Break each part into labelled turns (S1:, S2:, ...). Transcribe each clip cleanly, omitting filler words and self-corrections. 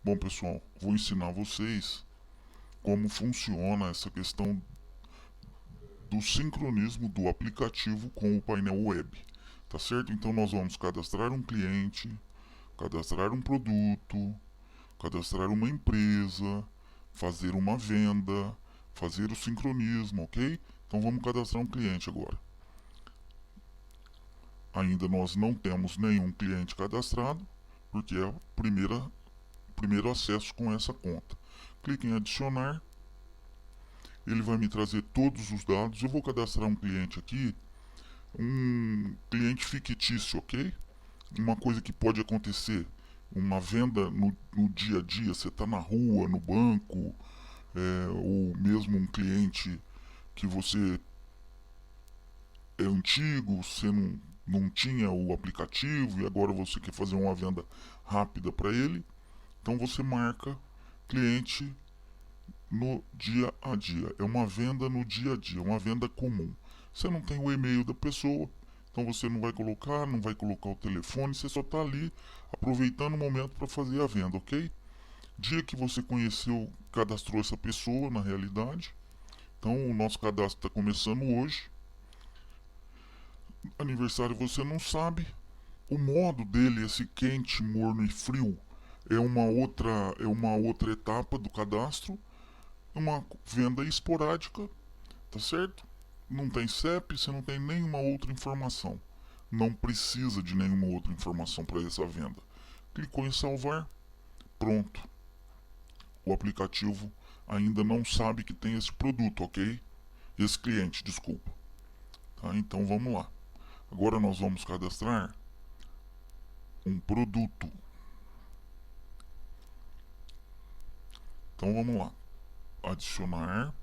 S1: Bom, pessoal, vou ensinar vocês como funciona essa questão do sincronismo do aplicativo com o painel web. Tá certo? Então nós vamos cadastrar um cliente, cadastrar um produto, cadastrar uma empresa, fazer uma venda, fazer o sincronismo, ok? Então vamos cadastrar um cliente agora. Ainda nós não temos nenhum cliente cadastrado, porque é o primeiro acesso com essa conta. Clique em adicionar. Ele vai me trazer todos os dados. Eu vou cadastrar um cliente aqui, um cliente fictício, ok? Uma coisa que pode acontecer, uma venda no dia a dia, você está na rua, no banco, ou mesmo um cliente que você é antigo, você não tinha o aplicativo e agora você quer fazer uma venda rápida para ele. Então você marca cliente no dia a dia. É uma venda no dia a dia, uma venda comum. Você não tem o e-mail da pessoa, então você não vai colocar o telefone, você só está ali aproveitando o momento para fazer a venda, ok? Dia que você conheceu, cadastrou essa pessoa na realidade. Então o nosso cadastro está começando hoje. Aniversário você não sabe. O modo dele, esse quente, morno e frio, é uma outra etapa do cadastro. Uma venda esporádica, tá certo? Não tem CEP, você não tem nenhuma outra informação. Não precisa de nenhuma outra informação para essa venda. Clicou em salvar, pronto. O aplicativo ainda não sabe que tem esse produto, ok? Esse cliente, desculpa. Tá? Então vamos lá. Agora nós vamos cadastrar um produto. Então vamos lá. Adicionar.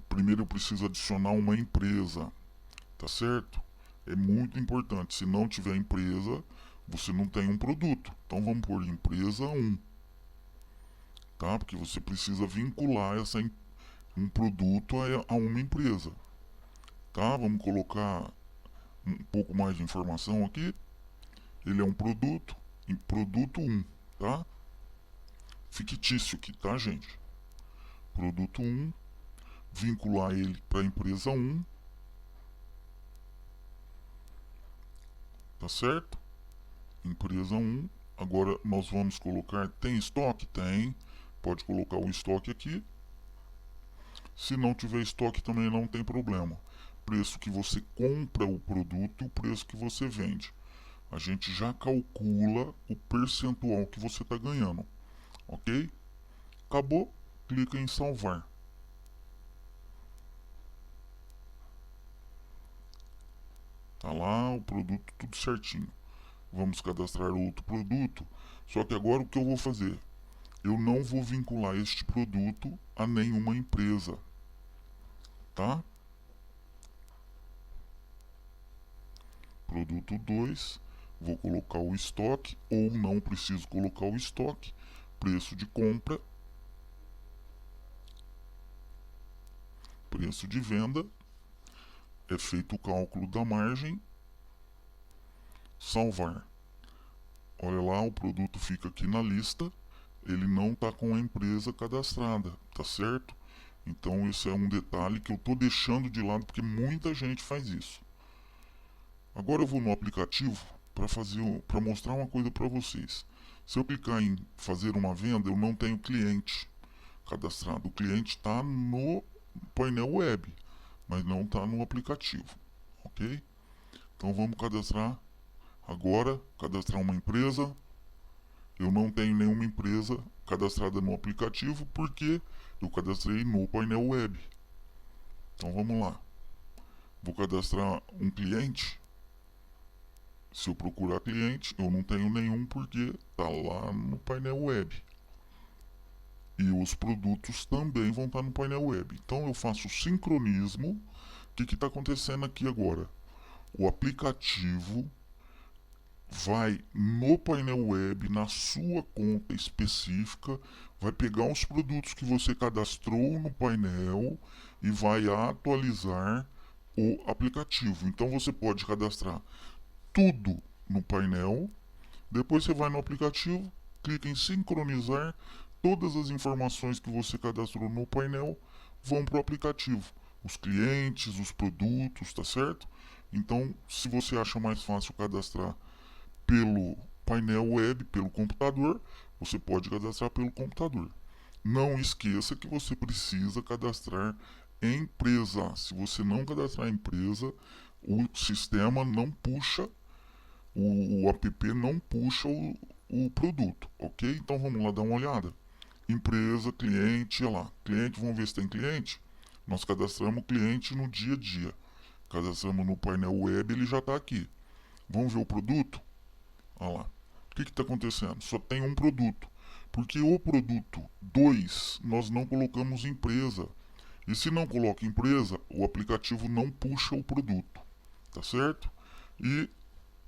S1: Primeiro eu preciso adicionar uma empresa, tá certo? É muito importante. Se não tiver empresa, você não tem um produto. Então vamos por empresa 1, tá? Porque você precisa vincular um produto a uma empresa, tá? Vamos colocar um pouco mais de informação aqui. Ele é um produto, em produto 1, tá? Fictício aqui, tá, gente? Produto 1, vincular ele para a empresa 1, tá certo? Empresa 1. Agora nós vamos colocar, tem estoque? Tem. Pode colocar o estoque aqui. Se não tiver estoque também não tem problema. Preço que você compra o produto e o preço que você vende. A gente já calcula o percentual que você está ganhando. Ok? Acabou. Clica em salvar. Tá lá o produto tudo certinho. Vamos cadastrar outro produto. Só que agora o que eu vou fazer? Eu não vou vincular este produto a nenhuma empresa, tá? Produto 2, vou colocar o estoque ou não preciso colocar o estoque, preço de compra, preço de venda, é feito o cálculo da margem, salvar. Olha lá, o produto fica aqui na lista, ele não está com a empresa cadastrada, tá certo? Então esse é um detalhe que eu estou deixando de lado porque muita gente faz isso. Agora eu vou no aplicativo para mostrar uma coisa para vocês. Se eu clicar em fazer uma venda, eu não tenho cliente cadastrado. O cliente está no painel web, mas não está no aplicativo, ok? Então vamos cadastrar agora, cadastrar uma empresa. Eu não tenho nenhuma empresa cadastrada no aplicativo porque eu cadastrei no painel web. Então vamos lá. Vou cadastrar um cliente. Se eu procurar cliente, eu não tenho nenhum porque está lá no painel web. E os produtos também vão estar no painel web. Então eu faço o sincronismo. O que está acontecendo aqui agora? O aplicativo vai no painel web, na sua conta específica, vai pegar os produtos que você cadastrou no painel e vai atualizar o aplicativo. Então você pode cadastrar tudo no painel, depois você vai no aplicativo, clica em sincronizar, todas as informações que você cadastrou no painel vão para o aplicativo. Os clientes, os produtos, tá certo? Então, se você acha mais fácil cadastrar pelo painel web, pelo computador, você pode cadastrar pelo computador. Não esqueça que você precisa cadastrar empresa. Se você não cadastrar empresa, o sistema não puxa, o app não puxa o produto, ok? Então vamos lá dar uma olhada. Empresa, cliente, olha lá. Cliente, vamos ver se tem cliente. Nós cadastramos o cliente no dia a dia. Cadastramos no painel web, ele já está aqui. Vamos ver o produto? Olha lá. O que está acontecendo? Só tem um produto. Porque o produto 2 nós não colocamos empresa. E se não coloca empresa, o aplicativo não puxa o produto. Tá certo? E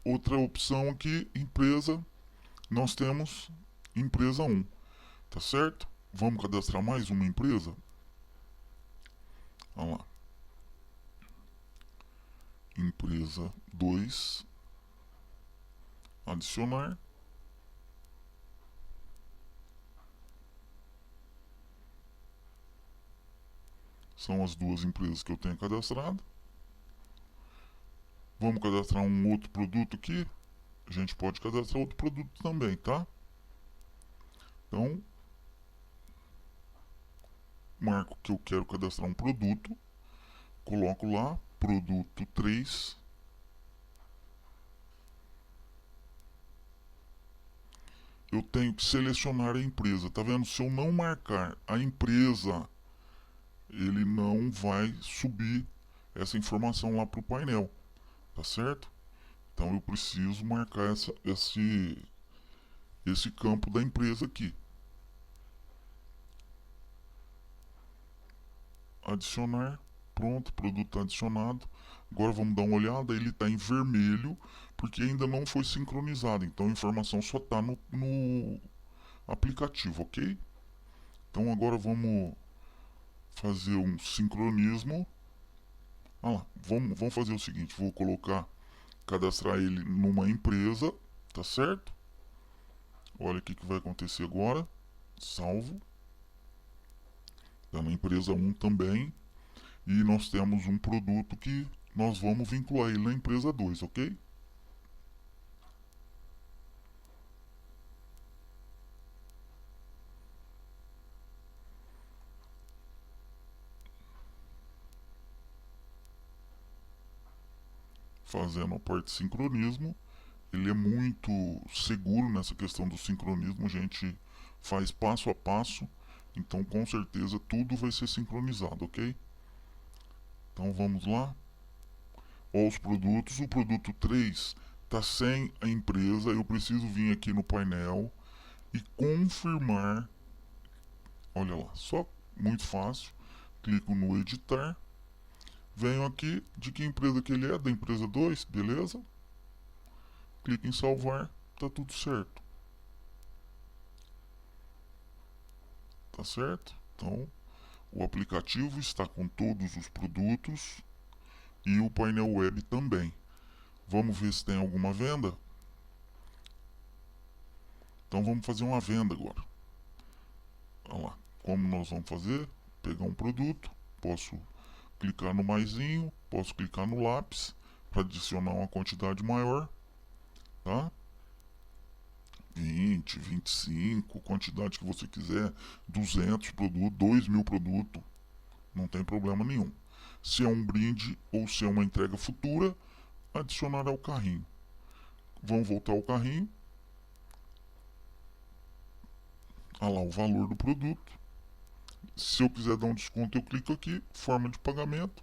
S1: outra opção aqui, empresa, nós temos empresa 1. Tá certo? Vamos cadastrar mais uma empresa? Olha lá. Empresa 2. Adicionar. São as duas empresas que eu tenho cadastrado. Vamos cadastrar um outro produto aqui. A gente pode cadastrar outro produto também, tá? Então, marco que eu quero cadastrar um produto. Coloco lá, produto 3. Eu tenho que selecionar a empresa. Tá vendo? Se eu não marcar a empresa, ele não vai subir essa informação lá para o painel. Tá certo? Então eu preciso marcar esse campo da empresa aqui. Adicionar. Pronto, produto adicionado. Agora vamos dar uma olhada, ele está em vermelho, porque ainda não foi sincronizado. Então a informação só está no aplicativo, ok? Então agora vamos fazer um sincronismo. Ah lá, vamos fazer o seguinte, vou cadastrar ele numa empresa, tá certo? Olha o que vai acontecer agora. Salvo. Está na empresa 1 também. E nós temos um produto que nós vamos vincular ele na empresa 2, ok? Fazendo a parte de sincronismo. Ele é muito seguro nessa questão do sincronismo, a gente faz passo a passo, então com certeza tudo vai ser sincronizado, ok? Então vamos lá. Olha os produtos, o produto 3 está sem a empresa, eu preciso vir aqui no painel e confirmar. Olha lá, só muito fácil. Clico no editar. Venho aqui de que empresa que ele é, da empresa 2, beleza? Clico em salvar, tá tudo certo. Tá certo? Então, o aplicativo está com todos os produtos e o painel web também. Vamos ver se tem alguma venda? Então vamos fazer uma venda agora. Olha lá, como nós vamos fazer? Pegar um produto, posso clicar no maisinho, posso clicar no lápis para adicionar uma quantidade maior, tá? 20, 25, quantidade que você quiser, 200 produtos, 2.000 produtos, não tem problema nenhum. Se é um brinde ou se é uma entrega futura, adicionar ao carrinho. Vamos voltar ao carrinho. Olha lá o valor do produto. Se eu quiser dar um desconto, eu clico aqui, forma de pagamento,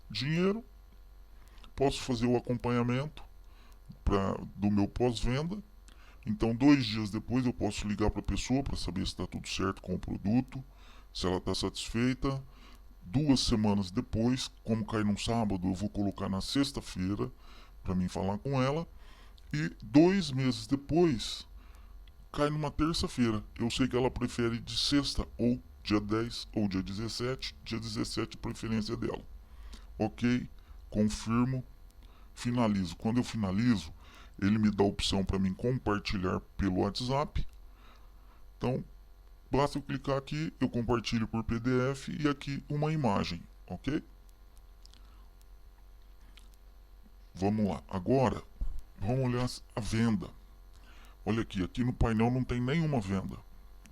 S1: dinheiro. Posso fazer o acompanhamento do meu pós-venda. Então, 2 dias depois, eu posso ligar para a pessoa para saber se está tudo certo com o produto, se ela está satisfeita. 2 semanas depois, como cai num sábado, eu vou colocar na sexta-feira para mim falar com ela. E 2 meses depois, cai numa terça-feira. Eu sei que ela prefere de sexta, ou dia 10 ou dia 17. Dia 17 preferência dela. Ok, confirmo, finalizo. Quando eu finalizo, ele me dá a opção para mim compartilhar pelo WhatsApp. Então, basta eu clicar aqui, eu compartilho por PDF e aqui uma imagem, ok? Vamos lá. Agora, vamos olhar a venda. Olha aqui, aqui no painel não tem nenhuma venda.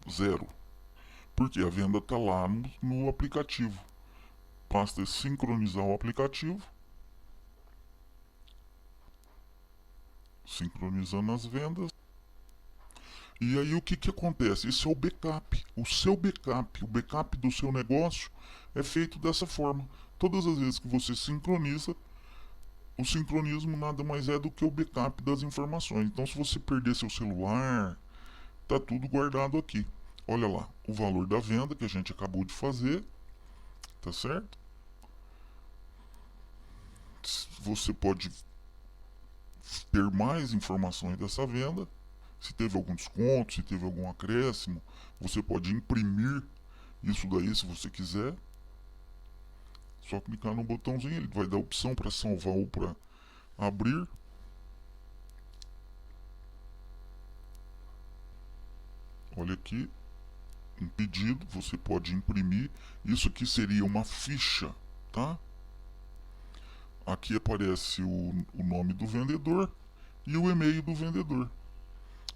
S1: Zero. Porque a venda está lá no aplicativo. Basta sincronizar o aplicativo. Sincronizando as vendas. E aí o que, que acontece? Esse é o backup. O seu backup, o backup do seu negócio é feito dessa forma. Todas as vezes que você sincroniza, o sincronismo nada mais é do que o backup das informações. Então, se você perder seu celular, tá tudo guardado aqui. Olha lá, o valor da venda que a gente acabou de fazer, tá certo? Você pode ter mais informações dessa venda, se teve algum desconto, se teve algum acréscimo, você pode imprimir isso daí se você quiser. Só clicar no botãozinho, ele vai dar a opção para salvar ou para abrir. Olha aqui, um pedido, você pode imprimir. Isso aqui seria uma ficha, tá? Aqui aparece o nome do vendedor e o e-mail do vendedor.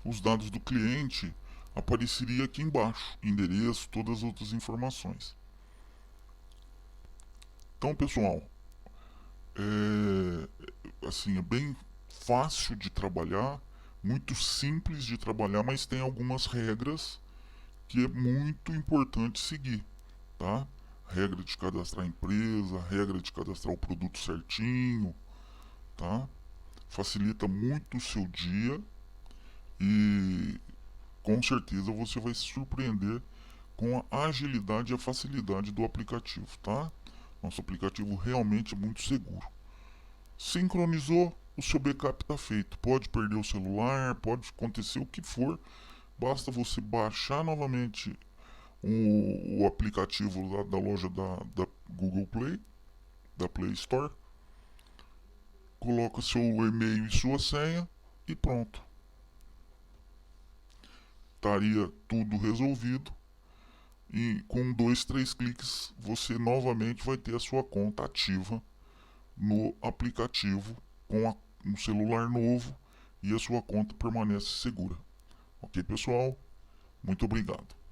S1: Os dados do cliente apareceria aqui embaixo, endereço, todas as outras informações. Então, pessoal, assim, é bem fácil de trabalhar, muito simples de trabalhar, mas tem algumas regras que é muito importante seguir, tá? Regra de cadastrar a empresa, regra de cadastrar o produto certinho, tá? Facilita muito o seu dia e com certeza você vai se surpreender com a agilidade e a facilidade do aplicativo, tá? Nosso aplicativo realmente é muito seguro. Sincronizou, o seu backup está feito. Pode perder o celular, pode acontecer o que for, basta você baixar novamente o aplicativo da loja da Google Play, da Play Store, coloca seu e-mail e sua senha e pronto. Estaria tudo resolvido e com 2, 3 cliques você novamente vai ter a sua conta ativa no aplicativo com um celular novo e a sua conta permanece segura. Ok, pessoal? Muito obrigado.